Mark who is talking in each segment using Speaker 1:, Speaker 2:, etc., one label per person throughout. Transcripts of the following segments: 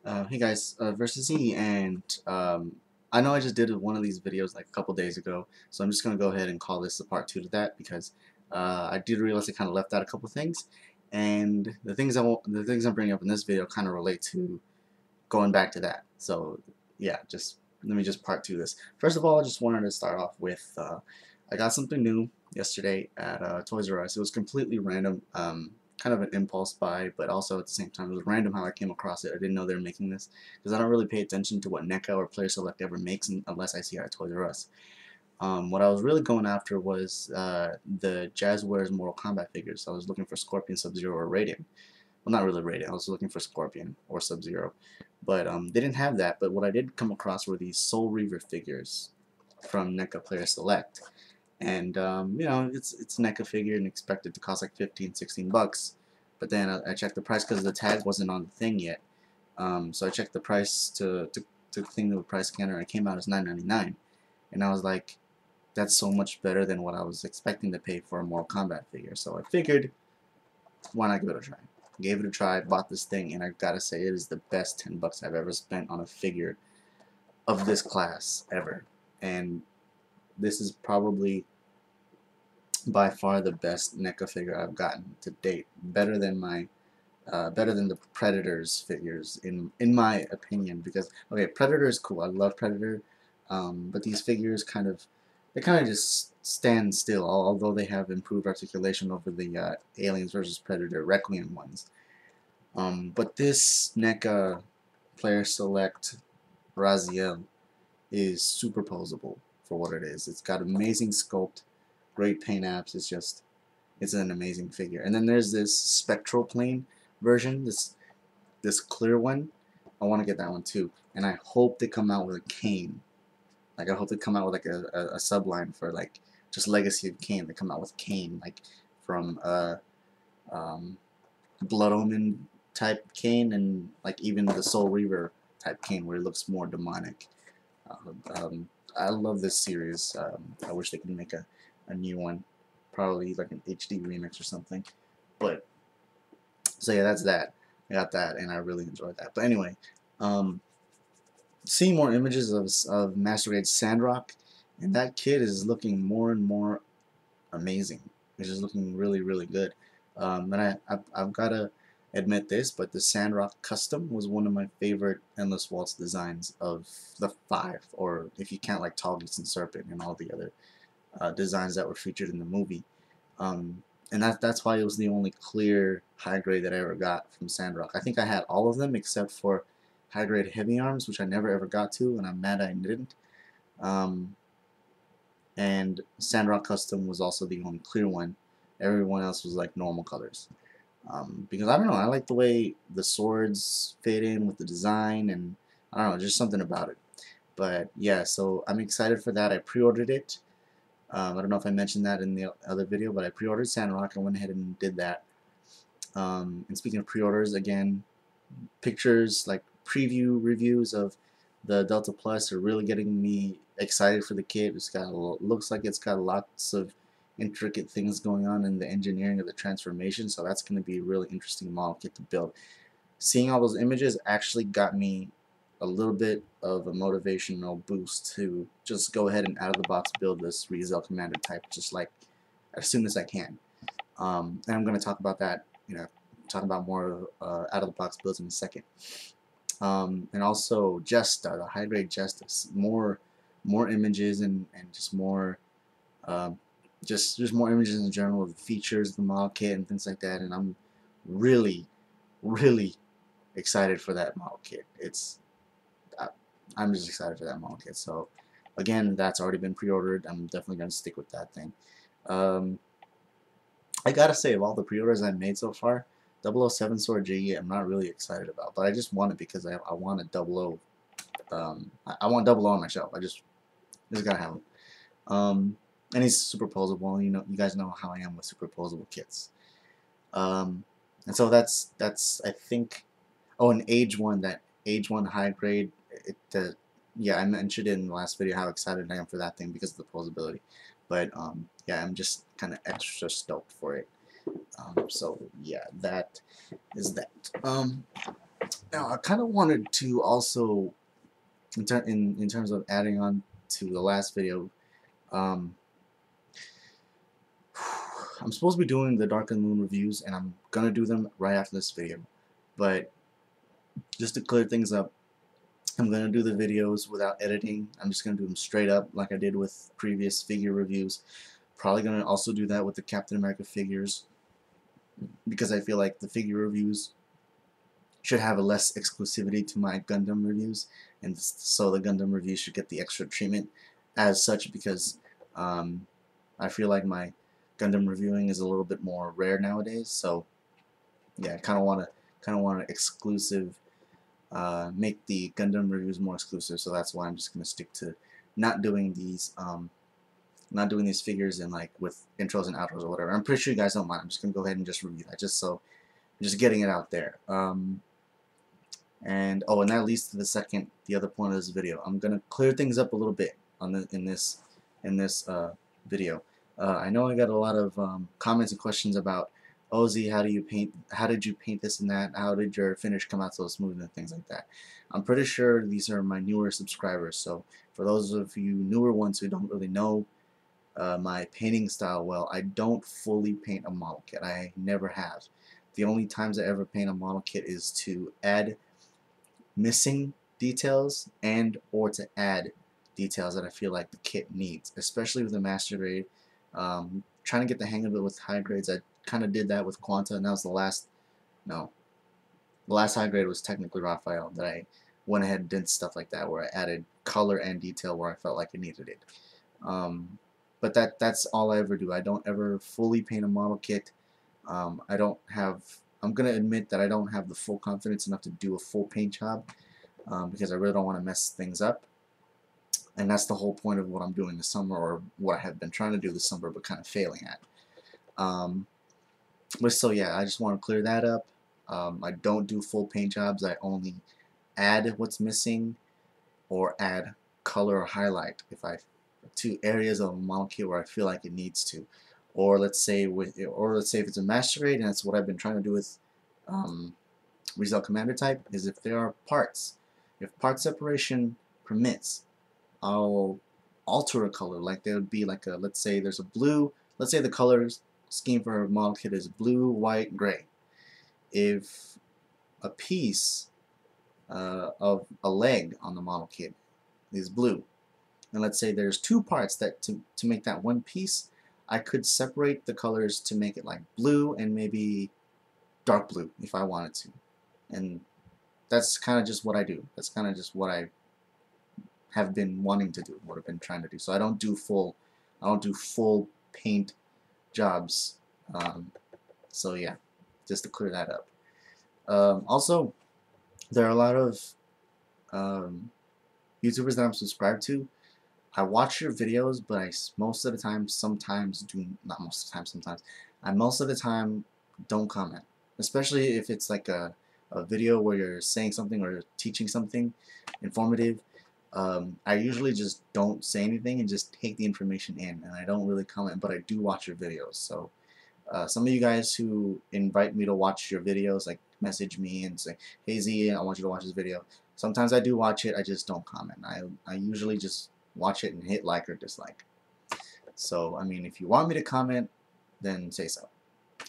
Speaker 1: Hey guys, Versus E, and I know I just did one of these videos like a couple days ago, so I'm just gonna go ahead and call this the part 2 to that because I did realize I kind of left out a couple things, and the things I'm bringing up in this video kind of relate to going back to that. So yeah, just let me just part 2 this. First of all, I just wanted to start off with I got something new yesterday at Toys R Us. It was completely random. Kind of an impulse buy, but also at the same time, it was random how I came across it. I didn't know they were making this because I don't really pay attention to what NECA or Player Select ever makes unless I see it at Toys R Us. What I was really going after was the Jazzwares Mortal Kombat figures. I was looking for Scorpion, Sub-Zero, or Raiden. Well, not really Raiden. I was looking for Scorpion or Sub-Zero, but they didn't have that. But what I did come across were these Soul Reaver figures from NECA Player Select. And you know, it's a NECA figure and expected to cost like 15, 16 bucks. But then I checked the price because the tag wasn't on the thing yet. So I checked the price to clean the price scanner, and it came out as $9.99. And I was like, that's so much better than what I was expecting to pay for a Mortal Kombat figure. So I figured, why not give it a try? Gave it a try, bought this thing, and I gotta say, it is the best 10 bucks I've ever spent on a figure of this class ever. And this is probably by far the best NECA figure I've gotten to date. Better than the Predators figures in my opinion. Because okay, Predator is cool. I love Predator, but these figures kind of just stand still. Although they have improved articulation over the Aliens versus Predator Requiem ones. But this NECA Player Select Raziel is super posable for what it is. It's got amazing sculpt, great paint apps. It's an amazing figure. And then there's this spectral plane version, this clear one. I want to get that one too. And I hope they come out with a Kane. Like I hope they come out with like a subline for like just Legacy of Kane. They come out with Kane like from um, Blood Omen type Kane and like even the Soul Reaver type Kane where it looks more demonic. I love this series. I wish they could make a new one, probably like an HD remix or something. But so yeah, that's that. I got that, and I really enjoyed that. But anyway, um, seeing more images of Master Grade Sandrock, and that kid is looking more and more amazing. It's just looking really, really good. I've got to admit this, but the Sandrock Custom was one of my favorite Endless Waltz designs of the 5, or if you count like Tall Geese and Serpent and all the other designs that were featured in the movie. And that's why it was the only clear high grade that I ever got from Sandrock. I think I had all of them except for high grade Heavy Arms, which I never ever got to, and I'm mad I didn't. Um, and Sandrock Custom was also the only clear one. Everyone else was like normal colors. Because I don't know, I like the way the swords fit in with the design, and I don't know, just something about it. But yeah, so I'm excited for that. I pre-ordered it. I don't know if I mentioned that in the other video, but I pre-ordered Sandrock. I went ahead and did that. And speaking of pre-orders, again, pictures like preview reviews of the Delta Plus are really getting me excited for the kit. Looks like it's got lots of intricate things going on in the engineering of the transformation, so that's going to be a really interesting model kit to build. Seeing all those images actually got me a little bit of a motivational boost to just go ahead and out of the box build this Rizel Commander type just like as soon as I can. And I'm going to talk about that, talk about more out of the box builds in a second. And also Jesta, the high grade Jesta, more images and just more just more images in general of the features of the model kit and things like that. And I'm really excited for that model kit. I'm just excited for that model kit. So again, that's already been pre-ordered. I'm definitely gonna stick with that thing. I gotta say, of all the pre-orders I've made so far, 007 Sword G I'm not really excited about, but I just want it because I want a 00. I want 00 on my shelf. I just gotta have him. And he's superposable. You guys know how I am with superposable kits. And so that's I think. Oh, and Age 1 high grade. Yeah, I mentioned in the last video how excited I am for that thing because of the posability. But yeah, I'm just kind of extra stoked for it. So yeah, that is that. Now I kind of wanted to also, in terms of adding on to the last video, um, I'm supposed to be doing the Dark of the Moon reviews, and I'm gonna do them right after this video. But just to clear things up, I'm gonna do the videos without editing. I'm just gonna do them straight up, like I did with previous figure reviews. Probably gonna also do that with the Captain America figures, because I feel like the figure reviews should have a less exclusivity to my Gundam reviews, and so the Gundam reviews should get the extra treatment as such, because I feel like my Gundam reviewing is a little bit more rare nowadays. So yeah, I kind of want to exclusive, make the Gundam reviews more exclusive. So that's why I'm just gonna stick to not doing these figures in like with intros and outros or whatever. I'm pretty sure you guys don't mind. I'm just gonna go ahead and just review that, just getting it out there. And that leads to the other point of this video. I'm gonna clear things up a little bit in this video. I know I got a lot of comments and questions about, Ozzy, how did you paint this and that? How did your finish come out so smooth and things like that? I'm pretty sure these are my newer subscribers. So for those of you newer ones who don't really know my painting style well, I don't fully paint a model kit. I never have. The only times I ever paint a model kit is to add missing details and or to add details that I feel like the kit needs, especially with the master grade. Trying to get the hang of it with high grades. I kind of did that with Quanta, and that was the last high grade was technically Raphael, that I went ahead and did stuff like that where I added color and detail where I felt like I needed it. But that's all I ever do. I don't ever fully paint a model kit. I'm gonna admit that I don't have the full confidence enough to do a full paint job, because I really don't want to mess things up. And that's the whole point of what I'm doing this summer, or what I have been trying to do this summer but kind of failing at. But so yeah, I just want to clear that up. I don't do full paint jobs. I only add what's missing or add color or highlight to areas of a model kit where I feel like it needs to. Or let's say if it's a master grade, and that's what I've been trying to do with Result Commander type, is if there are parts, if part separation permits, I'll alter a color. Like there would be like let's say there's a blue, let's say the color scheme for a model kit is blue, white, gray. If a piece of a leg on the model kit is blue, and let's say there's two parts that to make that one piece, I could separate the colors to make it like blue and maybe dark blue if I wanted to. And that's kind of just what I do. That's kind of just what I have been wanting to do, what I've been trying to do. So I don't do full paint jobs. So yeah, just to clear that up. Also, there are a lot of YouTubers that I'm subscribed to. I watch your videos, but I most of the time don't comment. Especially if it's like a video where you're saying something or teaching something informative. I usually just don't say anything and just take the information in, and I don't really comment, but I do watch your videos. So some of you guys who invite me to watch your videos, like message me and say, hey Z, I want you to watch this video. Sometimes I do watch it, I just don't comment. I usually just watch it and hit like or dislike. So I mean, if you want me to comment, then say so.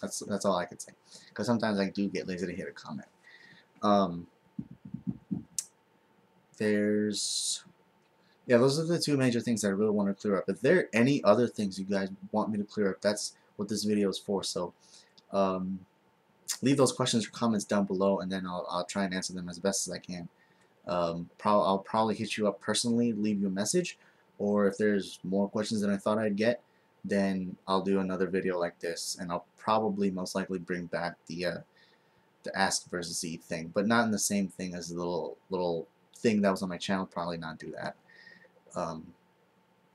Speaker 1: That's all I could say, because sometimes I do get lazy to hit a comment. Those are the two major things that I really want to clear up. If there are any other things you guys want me to clear up, that's what this video is for. So leave those questions or comments down below, and then I'll try and answer them as best as I can. I'll probably hit you up personally, leave you a message, or if there's more questions than I thought I'd get, then I'll do another video like this, and I'll probably most likely bring back the Ask versus Z thing, but not in the same thing as the little thing that was on my channel. Probably not do that.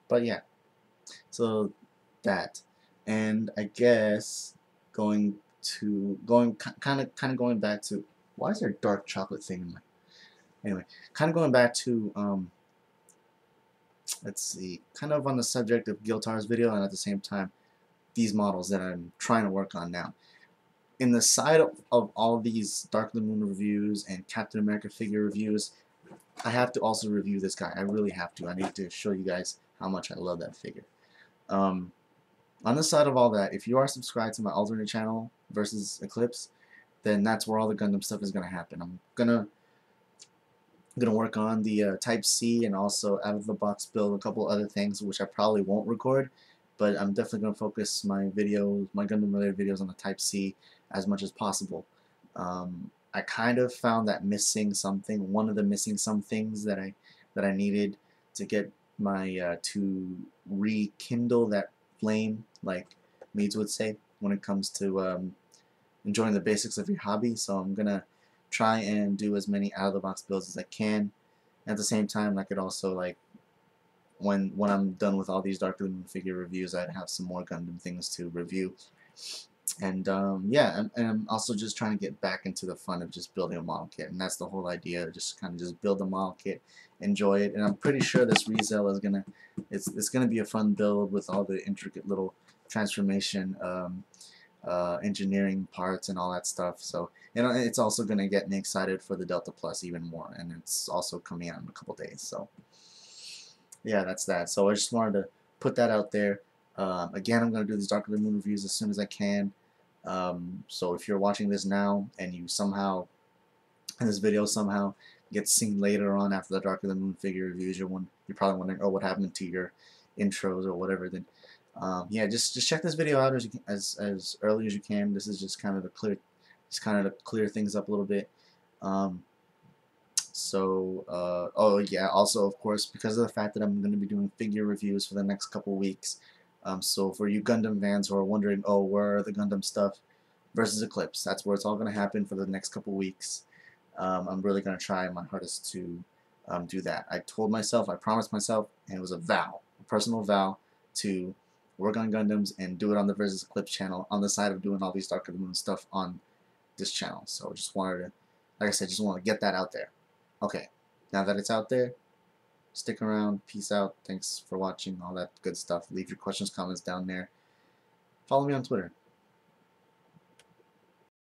Speaker 1: But yeah, so that, and I guess going back to, why is there a dark chocolate thing in my, anyway, kind of going back to let's see, kind of on the subject of Giltar's video, and at the same time these models that I'm trying to work on now. in the side of all these Dark of the Moon reviews and Captain America figure reviews, I have to also review this guy. I really have to. I need to show you guys how much I love that figure. On the side of all that, if you are subscribed to my alternate channel versus Eclipse, then that's where all the Gundam stuff is gonna happen. I'm gonna work on the Type C and also out of the box build a couple other things which I probably won't record, but I'm definitely gonna focus my videos, my Gundam related videos, on the Type C as much as possible. I kind of found that missing something. One of the missing some things that I needed to get my to rekindle that flame, like Meads would say, when it comes to enjoying the basics of your hobby. So I'm gonna try and do as many out of the box builds as I can. At the same time, I could also, like, when I'm done with all these Dark of the Moon figure reviews, I'd have some more Gundam things to review. And yeah, and I'm also just trying to get back into the fun of just building a model kit, and that's the whole idea. Just kind of just build a model kit, enjoy it, and I'm pretty sure this Rizel is it's gonna be a fun build with all the intricate little transformation engineering parts and all that stuff. So it's also gonna get me excited for the Delta Plus even more, and it's also coming out in a couple days. So yeah, that's that. So I just wanted to put that out there. Again, I'm gonna do these Dark of the Moon reviews as soon as I can. So if you're watching this now and you somehow, and this video somehow gets seen later on after the Dark of the Moon figure reviews, you're probably wondering, oh, what happened to your intros or whatever. Then yeah, just check this video out as early as you can. This is just kind of to clear things up a little bit. Oh yeah, also of course, because of the fact that I'm going to be doing figure reviews for the next couple weeks, so for you Gundam fans who are wondering, oh, where are the Gundam stuff versus Eclipse, that's where it's all going to happen for the next couple weeks. I'm really going to try my hardest to do that. I promised myself, and it was a personal vow, to work on Gundams and do it on the Versus Eclipse channel on the side of doing all these Dark of the Moon stuff on this channel. So just wanted to, like I said, just want to get that out there. Okay, now that it's out there, stick around, peace out, thanks for watching, all that good stuff. Leave your questions, comments down there. Follow me on Twitter.